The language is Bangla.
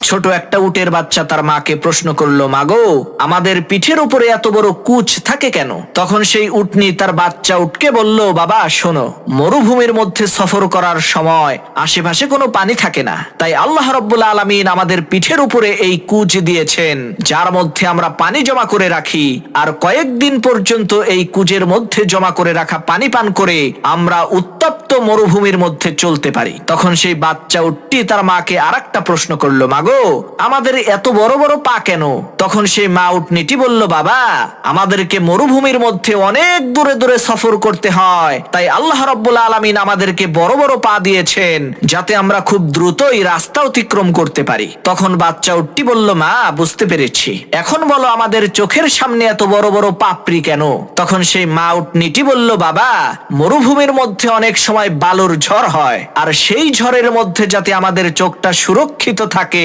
ছোট একটা উটের বাচ্চা তার মাকে প্রশ্ন করলো, মাগো, আমাদের পিঠের উপরে এত বড় কুচ থাকে কেন? তখন সেই উটনি তার বাচ্চা উটকে বলল, বাবা শোনো, মরুভূমির মধ্যে সফর করার সময় আশেপাশে কোনো পানি থাকে না, তাই আল্লাহ রাব্বুল আলামিন আমাদের পিঠের উপরে এই কুচ দিয়েছেন, যার মধ্যে আমরা পানি জমা করে রাখি, আর কয়েকদিন পর্যন্ত এই কুচের মধ্যে জমা করে রাখা পানি পান করে আমরা উত্তপ্ত মরুভূমির মধ্যে চলতে পারি। তখন সেই বাচ্চা উটটি তার মাকে আরেকটা প্রশ্ন করলো, মাগো, আমাদের এত বড় বড় পা কেন? তখন সেই মা উটনিটি বলল, বাবা, আমাদেরকে মরুভূমির মধ্যে অনেক দূরে দূরে সফর করতে হয়, তাই আল্লাহ রাব্বুল আলামিন আমাদেরকে বড় বড় পা দিয়েছেন, যাতে আমরা খুব দ্রুতই রাস্তা অতিক্রম করতে পারি। তখন বাচ্চা উটটি বলল, মা, বুঝতে পেরেছি, এখন বলো আমাদের চোখের সামনে এত বড় বড় পাপড়ি কেন? তখন সেই মা উটনিটি বলল, বাবা, মরুভূমির মধ্যে অনেক সময় বালুর ঝড় হয়, আর সেই ঝড়ের মধ্যে যাতে আমাদের চোখটা সুরক্ষিত থাকে